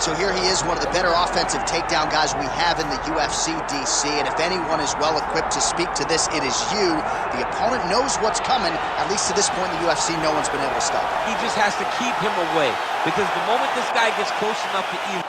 right, so here he is, one of the better offensive takedown guys we have in the UFC, DC, and if anyone is well equipped to speak to this, it is you. The opponent knows what's coming. At least to this point in the UFC, no one's been able to stop him. He just has to keep him away, because the moment this guy gets close enough to either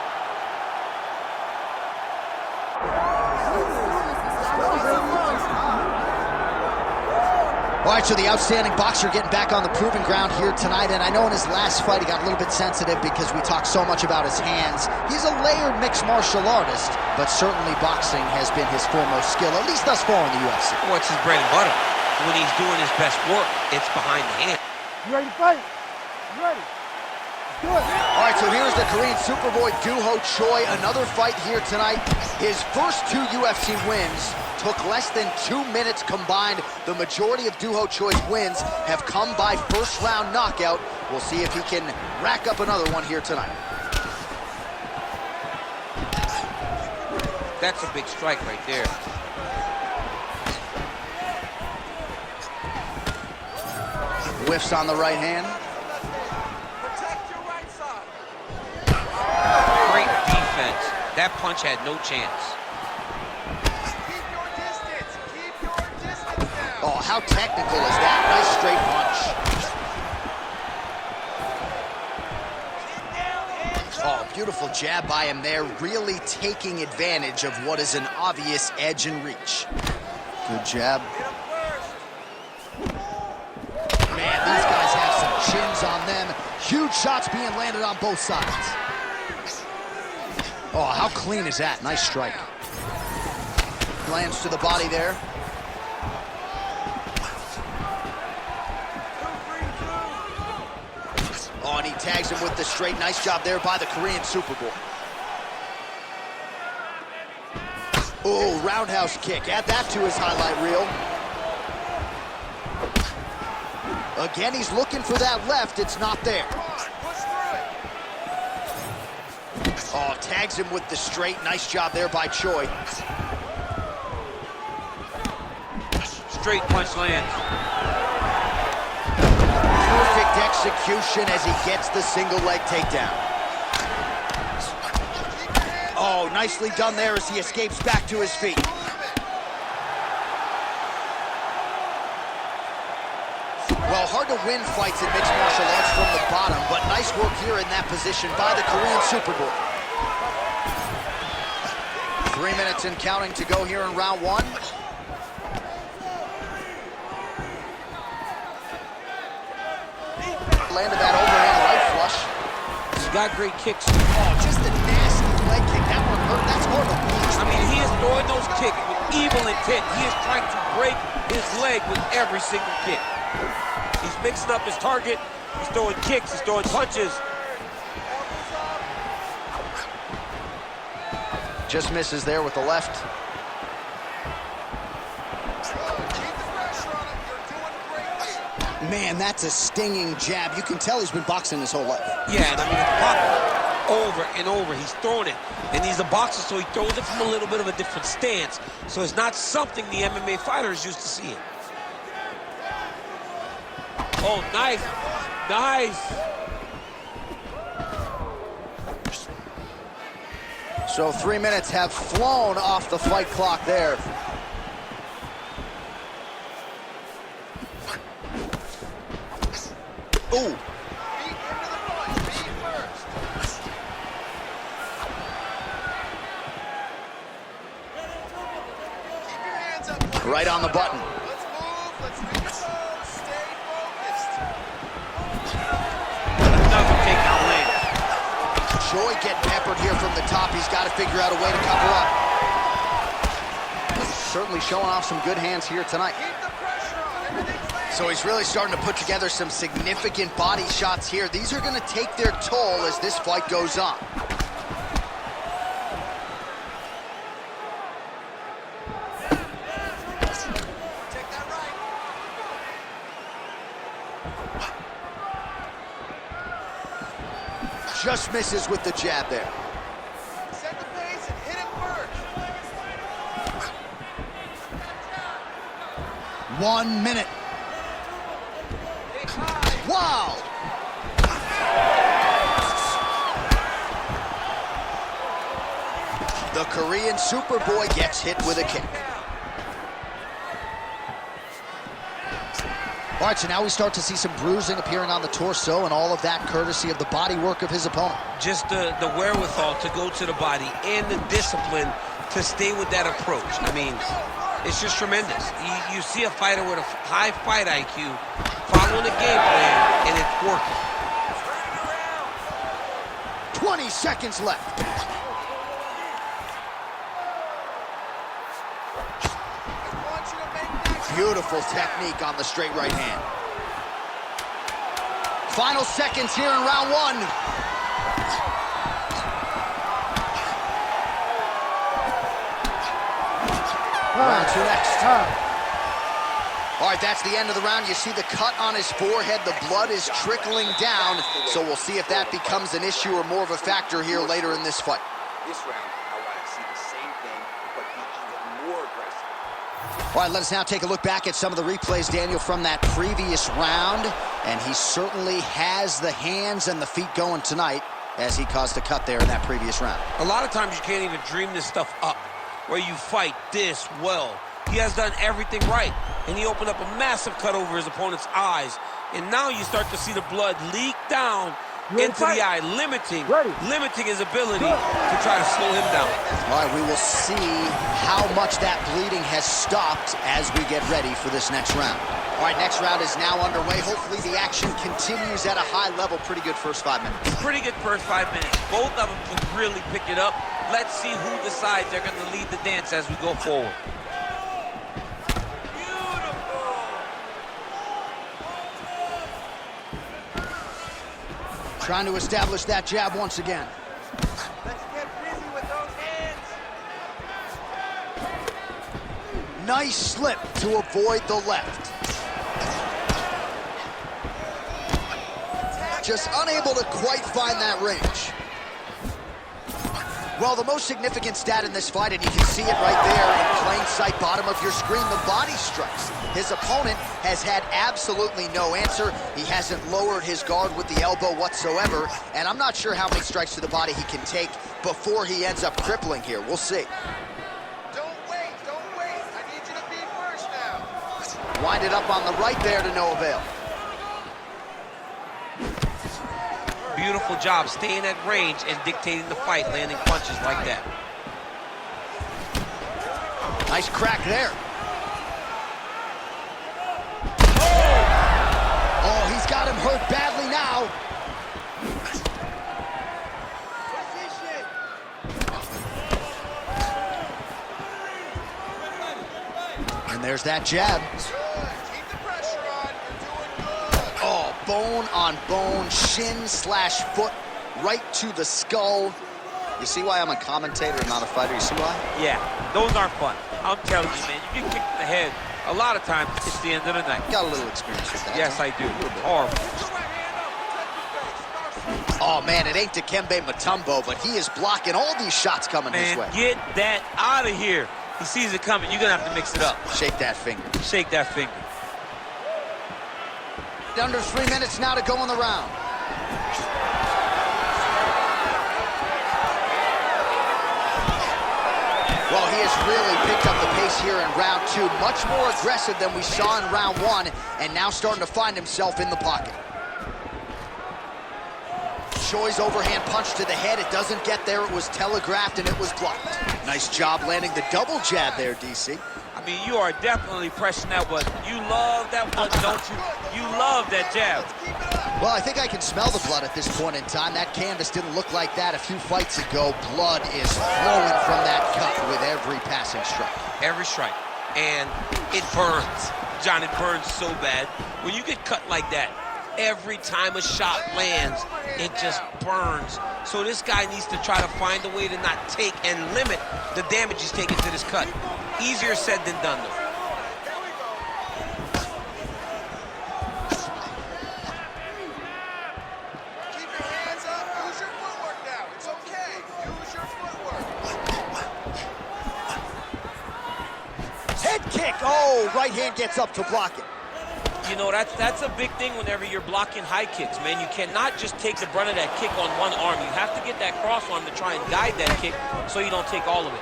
All right, so the outstanding boxer getting back on the proving ground here tonight, and I know in his last fight he got a little bit sensitive because we talked so much about his hands. He's a layered mixed martial artist, but certainly boxing has been his foremost skill, at least thus far in the UFC. What's his bread and butter? When he's doing his best work, it's behind the hand. You ready to fight? You ready? Let's do it. All right, so here's the Korean Superboy Doohochoi, another fight here tonight. His first 2 UFC wins took less than 2 minutes combined. The majority of Doohochoi's wins have come by first-round knockout. We'll see if he can rack up another one here tonight. That's a big strike right there. Whiffs on the right hand. Protect your right side. Great defense. That punch had no chance. Oh, how technical is that? Nice straight punch. Oh, beautiful jab by him there, really taking advantage of what is an obvious edge and reach. Good jab. Man, these guys have some chins on them. Huge shots being landed on both sides. Oh, how clean is that? Nice strike. Lands to the body there. Oh, and he tags him with the straight. Nice job there by the Korean Superboy. Oh, roundhouse kick. Add that to his highlight reel. Again, he's looking for that left. It's not there. Oh, tags him with the straight. Nice job there by Choi. Straight punch lands. Perfect execution as he gets the single leg takedown. Oh, nicely done there as he escapes back to his feet. Well, hard to win fights in mixed martial arts from the bottom, but nice work here in that position by the Korean Superboy. 3 minutes and counting to go here in round 1. Landed that overhand right flush. He's got great kicks. Oh, just a nasty leg kick. That one hurt. That's hard to watch. I mean, he is throwing those kicks with evil intent. He is trying to break his leg with every single kick. He's mixing up his target. He's throwing kicks. He's throwing punches. Just misses there with the left. Man, that's a stinging jab. You can tell he's been boxing his whole life. Yeah, and I mean, it's popping over and over. He's throwing it, and he's a boxer, so he throws it from a little bit of a different stance. So it's not something the MMA fighters used to seeing. Oh, nice. Nice. So 3 minutes have flown off the fight clock there. Ooh. Right on the button. Let's move, let's control, stay focused. Another takedown lands. Choi getting peppered here from the top. He's got to figure out a way to cover up. Certainly showing off some good hands here tonight. Keep the pressure on, everything's ready. So he's really starting to put together some significant body shots here. These are going to take their toll as this fight goes on. Take that right. Just misses with the jab there. Set the pace and hit him first. 1 minute. Wow! The Korean Superboy gets hit with a kick. All right, so now we start to see some bruising appearing on the torso, and all of that courtesy of the body work of his opponent. Just the wherewithal to go to the body and the discipline to stay with that approach. I mean, it's just tremendous. You see a fighter with a high fight IQ following a game plan, and it's working. 20 seconds left. Beautiful technique on the straight right hand. Final seconds here in round one. Round two next. All right, that's the end of the round. You see the cut on his forehead. The blood is trickling down. So we'll see if that becomes an issue or more of a factor here later in this fight. This round, I want to see the same thing, but be even more aggressive. All right, let us now take a look back at some of the replays, Daniel, from that previous round. And he certainly has the hands and the feet going tonight as he caused a cut there in that previous round. A lot of times you can't even dream this stuff up, where you fight this well. He has done everything right, and he opened up a massive cut over his opponent's eyes. And now you start to see the blood leak down into the eye, limiting his ability to try to slow him down. All right, we will see how much that bleeding has stopped as we get ready for this next round. All right, next round is now underway. Hopefully the action continues at a high level. Pretty good first 5 minutes. Pretty good first 5 minutes. Both of them can really pick it up. Let's see who decides they're going to lead the dance as we go forward. Trying to establish that jab once again. Let's get busy with those hands. Nice slip to avoid the left. Just unable to quite find that range. Well, the most significant stat in this fight, and you can see it right there in plain sight, bottom of your screen, the body strikes. His opponent has had absolutely no answer. He hasn't lowered his guard with the elbow whatsoever, and I'm not sure how many strikes to the body he can take before he ends up crippling here. We'll see. Don't wait, don't wait. I need you to be first now. Winded up on the right there to no avail. Beautiful job staying at range and dictating the fight, landing punches like that. Nice crack there. Oh, he's got him hurt badly now. And there's that jab. Keep the pressure on. You're doing good. Oh, bone on bone, shin slash foot, right to the skull. You see why I'm a commentator and not a fighter? You see why? Yeah, those aren't fun. I'm telling you, man, you get kicked in the head, a lot of times it's the end of the night. Got a little experience with that. Yes, I do. Horrible. Oh, man, it ain't Dikembe Mutombo, but he is blocking all these shots coming his way. Man, get that out of here. He sees it coming. You're going to have to mix it up. Shake that finger. Shake that finger. Under 3 minutes now to go in the round. Well, he has really picked up the pace here in round two. Much more aggressive than we saw in round one, and now starting to find himself in the pocket. Choi's overhand punch to the head. It doesn't get there. It was telegraphed, and it was blocked. Nice job landing the double jab there, DC. I mean, you are definitely pressing that one. You love that one, don't you? You love that jab. Well, I think I can smell the blood at this point in time. That canvas didn't look like that a few fights ago. Blood is flowing from that cut with every passing strike. Every strike. And it burns. John, it burns so bad. When you get cut like that, every time a shot lands, it just burns. So this guy needs to try to find a way to not take and limit the damage he's taking to this cut. Easier said than done, though. Keep your hands up. Use your footwork now. It's okay. Use your footwork. Head kick. Oh, right hand gets up to block it. You know, that's a big thing whenever you're blocking high kicks, man. You cannot just take the brunt of that kick on one arm. You have to get that cross arm to try and guide that kick so you don't take all of it.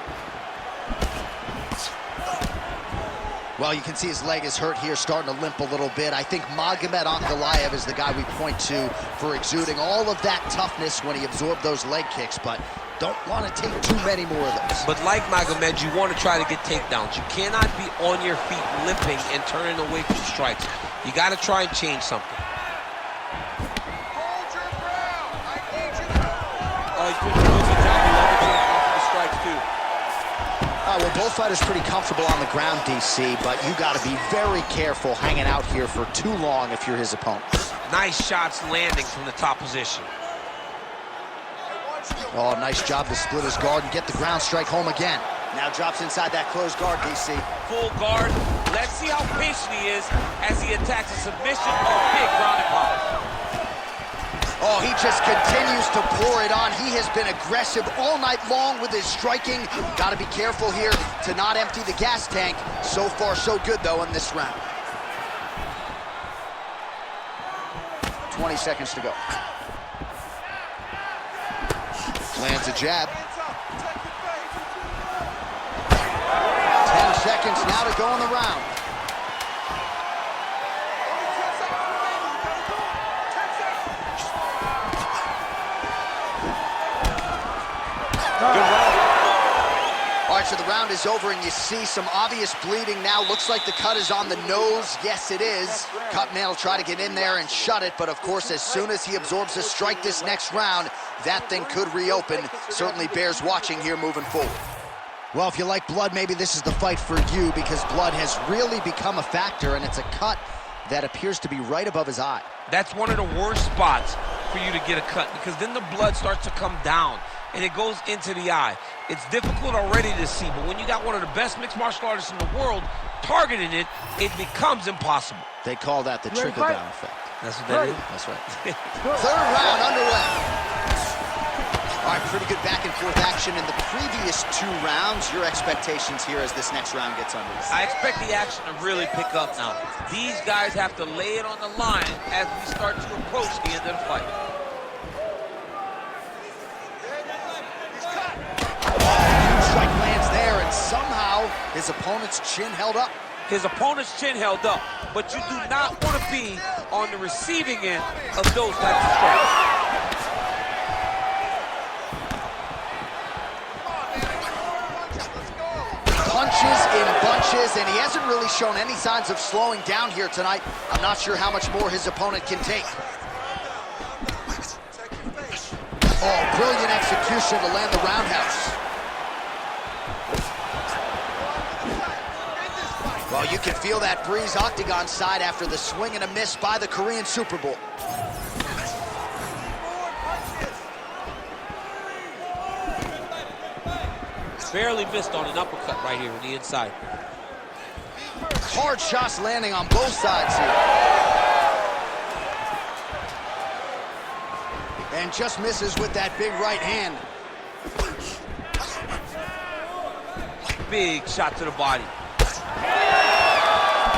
Well, you can see his leg is hurt here, starting to limp a little bit. I think Magomed Ankalaev is the guy we point to for exuding all of that toughness when he absorbed those leg kicks, but don't want to take too many more of those. But like Magomed, you want to try to get takedowns. You cannot be on your feet limping and turning away from strikes. You got to try and change something. Hold your ground. I need you to... Oh, he's doing a good job leveraging off of the strikes, too. Well, both fighters pretty comfortable on the ground, DC, but you got to be very careful hanging out here for too long if you're his opponent. Nice shots landing from the top position. Oh, nice job to split his guard and get the ground strike home again. Now drops inside that closed guard, DC. Full guard. Let's see how patient he is as he attacks a submission or big ground and pound. Oh, he just continues to pour it on. He has been aggressive all night long with his striking. Got to be careful here to not empty the gas tank. So far, so good, though, in this round. 20 seconds to go. Lands a jab. 10 seconds now to go in the round. Good round. All right, so the round is over, and you see some obvious bleeding now. Looks like the cut is on the nose. Yes, it is. Cutman will try to get in there and shut it, but of course, as soon as he absorbs a strike this next round, that thing could reopen. Certainly bears watching here moving forward. Well, if you like blood, maybe this is the fight for you, because blood has really become a factor, and it's a cut that appears to be right above his eye. That's one of the worst spots for you to get a cut, because then the blood starts to come down and it goes into the eye. It's difficult already to see, but when you got one of the best mixed martial artists in the world targeting it, it becomes impossible. They call that the trickle-down effect. That's what that is? That's right. Third round underway. All right, pretty good back-and-forth action in the previous two rounds. Your expectations here as this next round gets underway? I expect the action to really pick up now. These guys have to lay it on the line as we start to approach the end of the fight. Strike lands there, and somehow his opponent's chin held up. His opponent's chin held up, but you do not want to be on the receiving end of those types of strikes. Punches in bunches, and he hasn't really shown any signs of slowing down here tonight. I'm not sure how much more his opponent can take. Oh, brilliant execution to land the roundhouse. Well, you can feel that breeze octagon side after the swing and a miss by the Korean Super Bowl. Barely missed on an uppercut right here on the inside. Hard shots landing on both sides here. And just misses with that big right hand. Big shot to the body.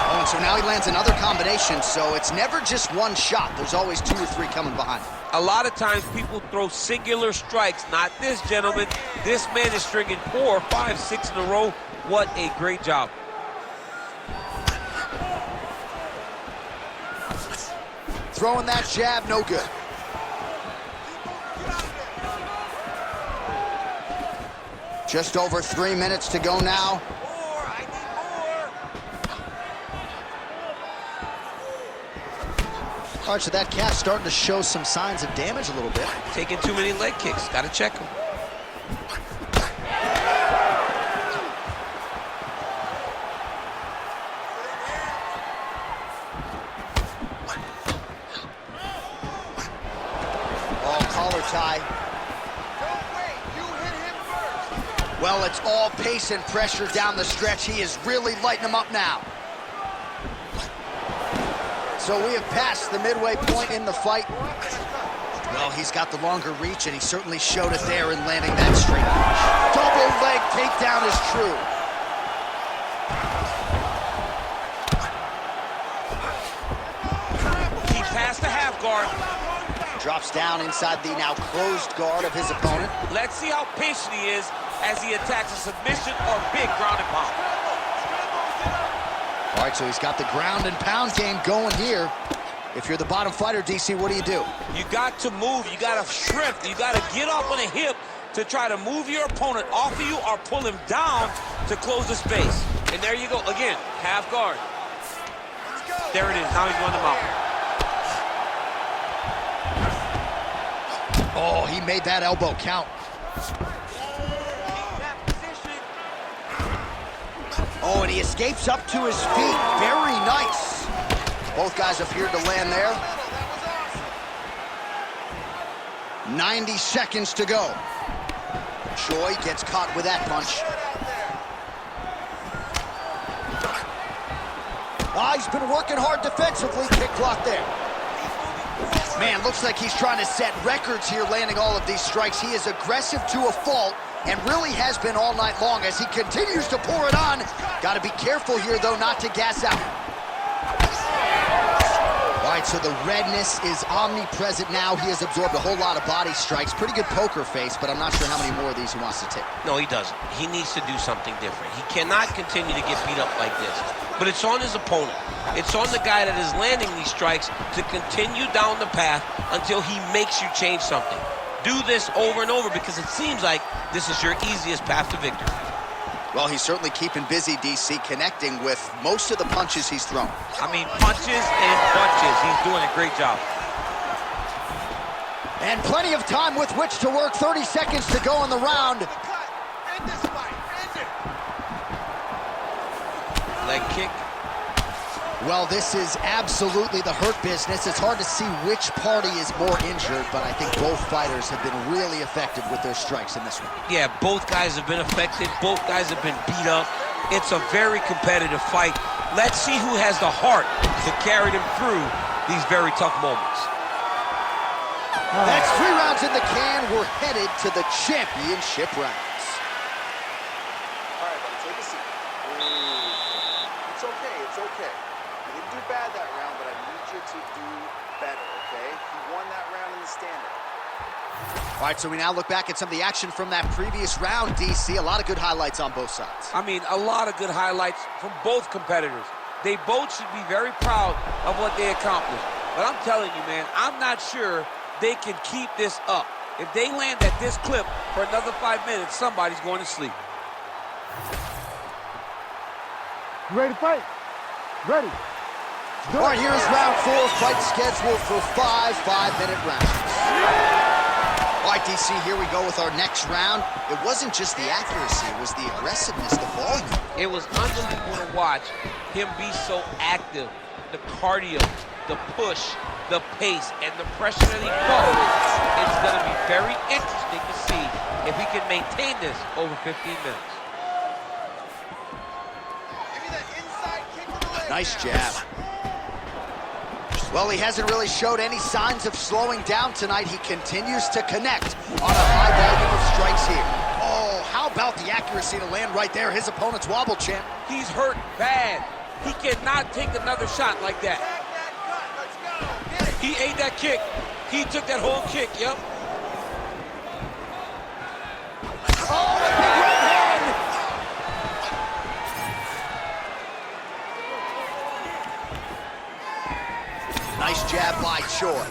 Oh, and so now he lands another combination, so it's never just one shot. There's always 2 or 3 coming behind. A lot of times people throw singular strikes. Not this gentleman. This man is stringing 4, 5, 6 in a row. What a great job. Throwing that jab, no good. Just over 3 minutes to go now. All right, so that calf's starting to show some signs of damage a little bit. Taking too many leg kicks. Got to check him. Oh, collar tie. Don't wait. You hit him first. Well, it's all pace and pressure down the stretch. He is really lighting him up now. So we have passed the midway point in the fight. Well, he's got the longer reach, and he certainly showed it there in landing that straight punch. Double leg takedown is true. guard. Drops down inside the now closed guard of his opponent. Let's see how patient he is as he attacks a submission or big ground and pound. All right, so he's got the ground and pound game going here. If you're the bottom fighter, DC, what do? You got to move. You got to strength. You got to get off on a hip to try to move your opponent off of you or pull him down to close the space. And there you go. Again, half guard. There it is. Now he's won the mount. Oh, he made that elbow count. Oh, and he escapes up to his feet. Very nice. Both guys appeared to land there. 90 seconds to go. Choi gets caught with that punch. He's been working hard defensively. Kick block there. Man, looks like he's trying to set records here, landing all of these strikes. He is aggressive to a fault and really has been all night long as he continues to pour it on. Got to be careful here, though, not to gas out. All right, so the redness is omnipresent now. He has absorbed a whole lot of body strikes. Pretty good poker face, but I'm not sure how many more of these he wants to take. No, he doesn't. He needs to do something different. He cannot continue to get beat up like this. But it's on his opponent. It's on the guy that is landing these strikes to continue down the path until he makes you change something. Do this over and over because it seems like this is your easiest path to victory. Well, he's certainly keeping busy, DC, connecting with most of the punches he's thrown. I mean, punches and punches. He's doing a great job. And plenty of time with which to work. 30 seconds to go in the round. End this fight. End it. Leg kick. Well, this is absolutely the hurt business. It's hard to see which party is more injured, but I think both fighters have been really effective with their strikes in this one. Yeah, both guys have been affected. Both guys have been beat up. It's a very competitive fight. Let's see who has the heart to carry them through these very tough moments. That's 3 rounds in the can. We're headed to the championship rounds. All right, buddy, take a seat. It's okay. It's okay. You didn't do bad that round, but I need you to do better, okay? You won that round in the stand-up. All right, so we now look back at some of the action from that previous round, DC. A lot of good highlights on both sides. I mean, a lot of good highlights from both competitors. They both should be very proud of what they accomplished. But I'm telling you, man, I'm not sure they can keep this up. If they land at this clip for another 5 minutes, somebody's going to sleep. You ready to fight? Ready. All right, here's round 4. Fight scheduled for 5 5-minute rounds. All right, DC, here we go with our next round. It wasn't just the accuracy, it was the aggressiveness, the volume. It was unbelievable to watch him be so active. The cardio, the push, the pace, and the pressure that he fought with. It's going to be very interesting to see if he can maintain this over 15 minutes. Give me that inside kick to the leg. Nice jab. Well, he hasn't really showed any signs of slowing down tonight. He continues to connect on a high volume of strikes here. Oh, how about the accuracy to land right there? His opponent's wobble, champ. He's hurt bad. He cannot take another shot like that. Tag that gut. Let's go. Get it. He ate that kick. He took that whole kick, yep. Oh, the big right hand! Nice jab by Choi.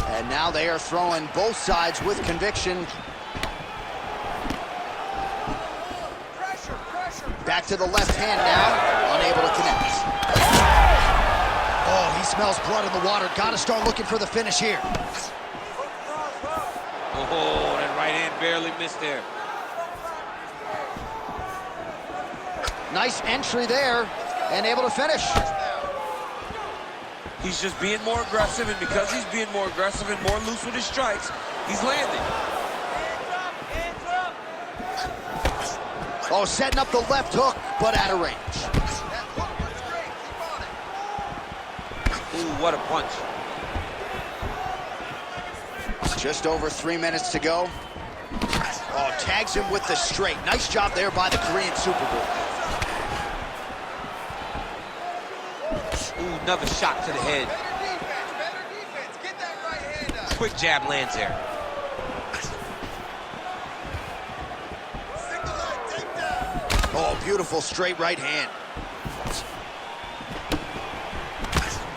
And now they are throwing both sides with conviction. Pressure, pressure. Back to the left hand now, unable to connect. Oh, he smells blood in the water. Got to start looking for the finish here. Oh, that right hand barely missed there. Nice entry there, and able to finish. He's just being more aggressive, and because he's being more aggressive and more loose with his strikes, he's landing. Oh, setting up the left hook, but out of range. That hook was great. Keep on it. Ooh, what a punch. Just over 3 minutes to go. Oh, tags him with the straight. Nice job there by the Korean Superboy. Ooh, another shot to the head. Better defense. Better quick jab lands there. Oh, beautiful straight right hand.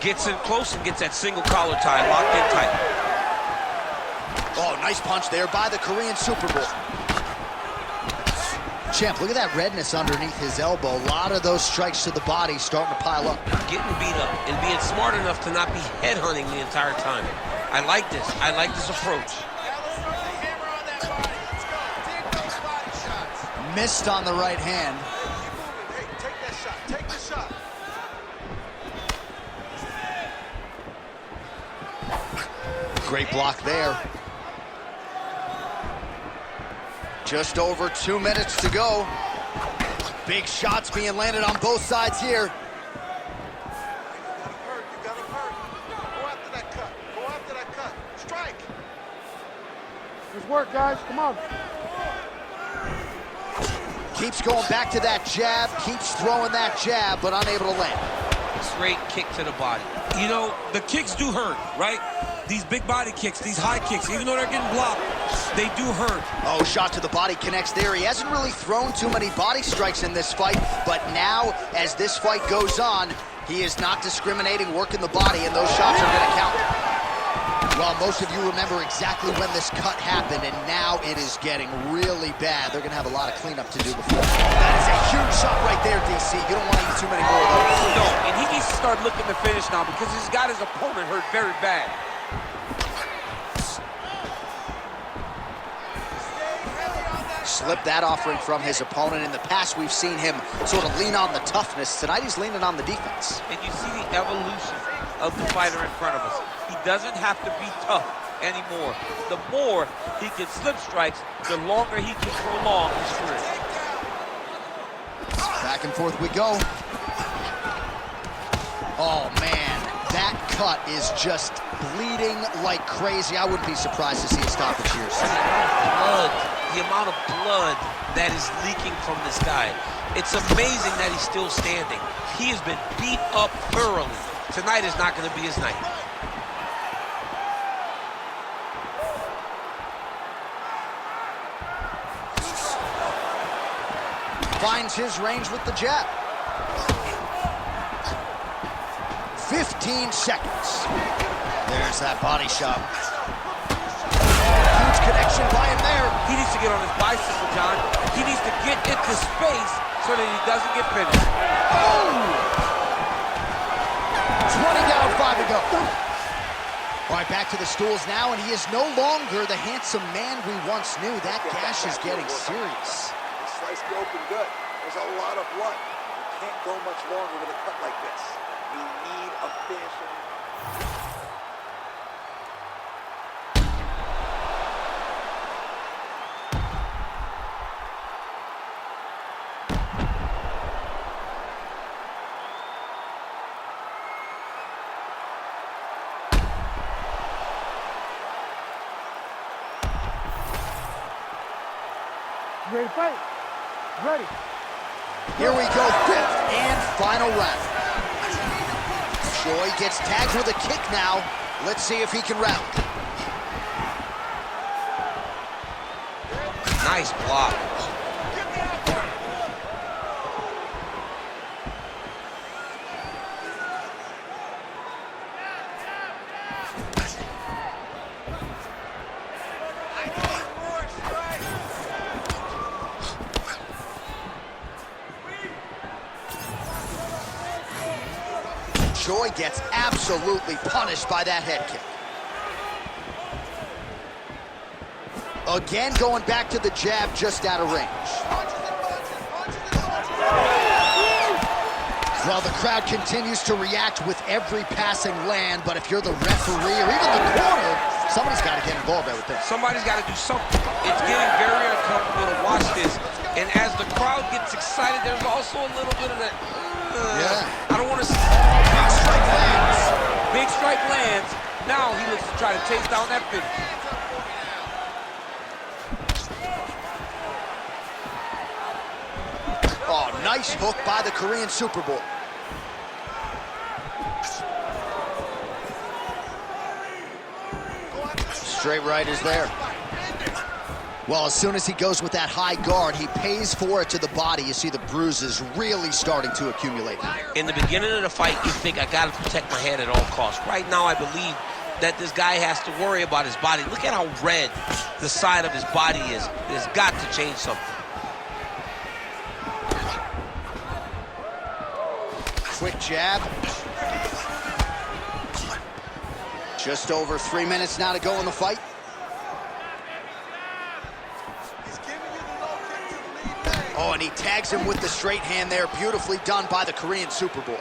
Gets in close and gets that single collar tie locked in tight. Oh, nice punch there by the Korean Superboy. Champ, look at that redness underneath his elbow. A lot of those strikes to the body starting to pile up. Getting beat up and being smart enough to not be headhunting the entire time. I like this. I like this approach. Missed on the right hand. Hey, take that shot. Take the shot. Great block there. Just over 2 minutes to go. Big shots being landed on both sides here. You gotta hurt. Go after that cut. Go after that cut. Strike. Let's work, guys. Come on. Keeps going back to that jab, keeps throwing that jab, but unable to land. Straight kick to the body. You know, the kicks do hurt, right? These big body kicks, these high kicks, even though they're getting blocked, they do hurt. Oh, shot to the body connects there. He hasn't really thrown too many body strikes in this fight, but now, as this fight goes on, he is not discriminating, working the body, and those shots are going to count. Well, most of you remember exactly when this cut happened, and now it is getting really bad. They're going to have a lot of cleanup to do before. That is a huge shot right there, DC. You don't want to eat too many more of those. No, and he needs to start looking to finish now because he's got his opponent hurt very bad. Slipped that offering from his opponent. In the past, we've seen him sort of lean on the toughness. Tonight, he's leaning on the defense. And you see the evolution of the fighter in front of us. He doesn't have to be tough anymore. The more he can slip strikes, the longer he can prolong his career. Back and forth we go. Oh, man. That cut is just bleeding like crazy. I wouldn't be surprised to see a stoppage here. The amount of blood that is leaking from this guy. It's amazing that he's still standing. He has been beat up thoroughly. Tonight is not going to be his night. Finds his range with the jab. 15 seconds. There's that body shot. Huge connection by him there. He needs to get on his bicycle, John. He needs to get into space so that he doesn't get finished. Oh! 20 down, 5 to go. All right, back to the stools now, and he is no longer the handsome man we once knew. That gash is getting serious. They sliced me open good. There's a lot of blood. You can't go much longer with a cut like this. You need a finishing. You ready to fight? Ready. Here we go, fifth and final round. Choi gets tagged with a kick now. Let's see if he can round. Nice block. Choi gets absolutely punished by that head kick. Again, going back to the jab just out of range. Well, the crowd continues to react with every passing land, but if you're the referee or even the corner, somebody's got to get involved, I would think. Somebody's got to do something. It's getting very uncomfortable to watch this. And as the crowd gets excited, there's also a little bit of that, I don't want to see. Big strike lands. Big strike lands. Now he looks to try to chase down that finish. Oh, nice hook by the Korean Superboy. Straight right is there. Well, as soon as he goes with that high guard, he pays for it to the body. You see the bruises really starting to accumulate. In the beginning of the fight, you think, I got to protect my head at all costs. Right now, I believe that this guy has to worry about his body. Look at how red the side of his body is. There's got to change something. Quick jab. Just over 3 minutes now to go in the fight. Oh, and he tags him with the straight hand there. Beautifully done by the Korean Super Bowl.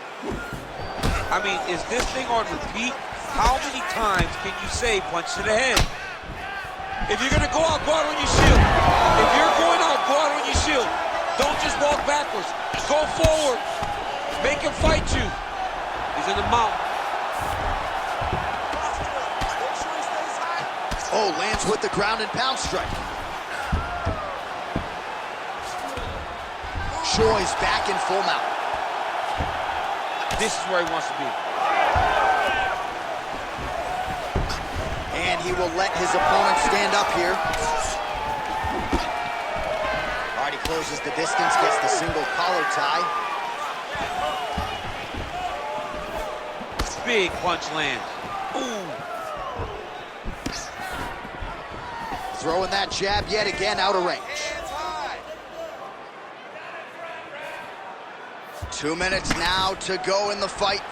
I mean, is this thing on repeat? How many times can you say punch to the head? If you're going to go out on your shield. If you're going out, go out on your shield. Don't just walk backwards. Go forward. Make him fight you. He's in the mount. Oh, lands with the ground and pound strike. Choi's back in full mount. This is where he wants to be. And he will let his opponent stand up here. All right, he closes the distance, gets the single collar tie. Big punch lands. Ooh. Throwing that jab yet again out of range. 2 minutes now to go in the fight.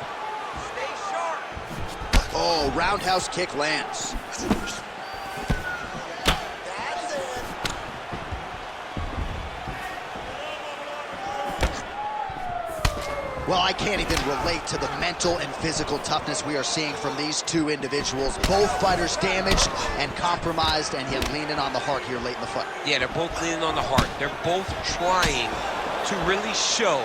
Oh, roundhouse kick lands. Well, I can't even relate to the mental and physical toughness we are seeing from these two individuals. Both fighters damaged and compromised, and yet leaning on the heart here late in the fight. Yeah, they're both leaning on the heart. They're both trying to really show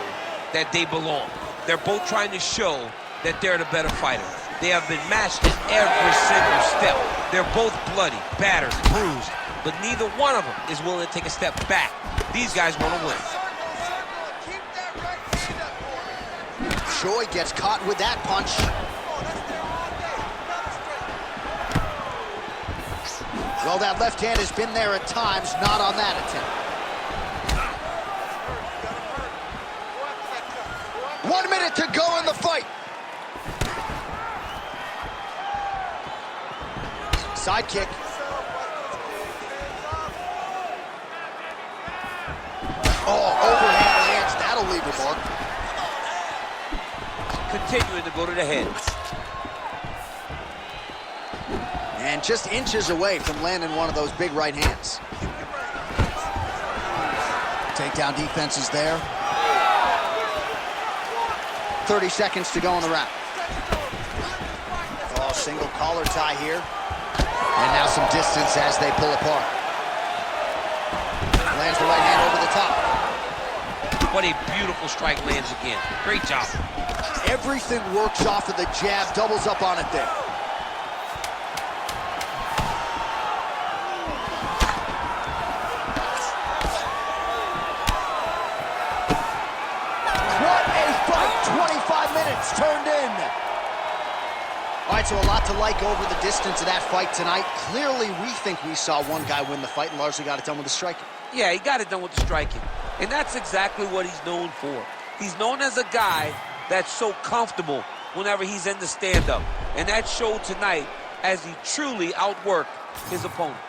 that they belong. They're both trying to show that they're the better fighter. They have been matched in every single step. They're both bloody, battered, bruised, but neither one of them is willing to take a step back. These guys want to win. Choi gets caught with that punch. Well, that left hand has been there at times, not on that attempt. 1 minute to go in the fight. Side kick. Oh, overhand lands. That'll leave a mark. Continuing to go to the head. And just inches away from landing one of those big right hands. Takedown defense is there. 30 seconds to go in the round. Oh, single collar tie here. And now some distance as they pull apart. Lands the right hand over the top. What a beautiful strike lands again. Great job. Everything works off of the jab, doubles up on it there. What a fight, 25 minutes turned in. All right, so a lot to like over the distance of that fight tonight. Clearly, we think we saw one guy win the fight and largely got it done with the striking. Yeah, he got it done with the striking. And that's exactly what he's known for. He's known as a guy that's so comfortable whenever he's in the stand-up. And that showed tonight as he truly outworked his opponent.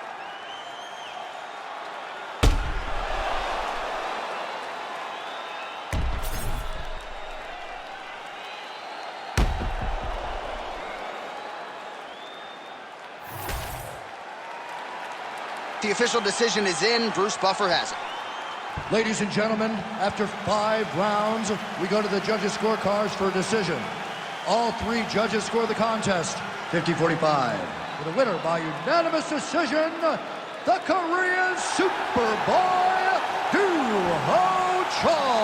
The official decision is in. Bruce Buffer has it. Ladies and gentlemen, after 5 rounds, we go to the judges' scorecards for a decision. All 3 judges score the contest 50-45. With a winner by unanimous decision, the Korean Superboy, Doohochoi.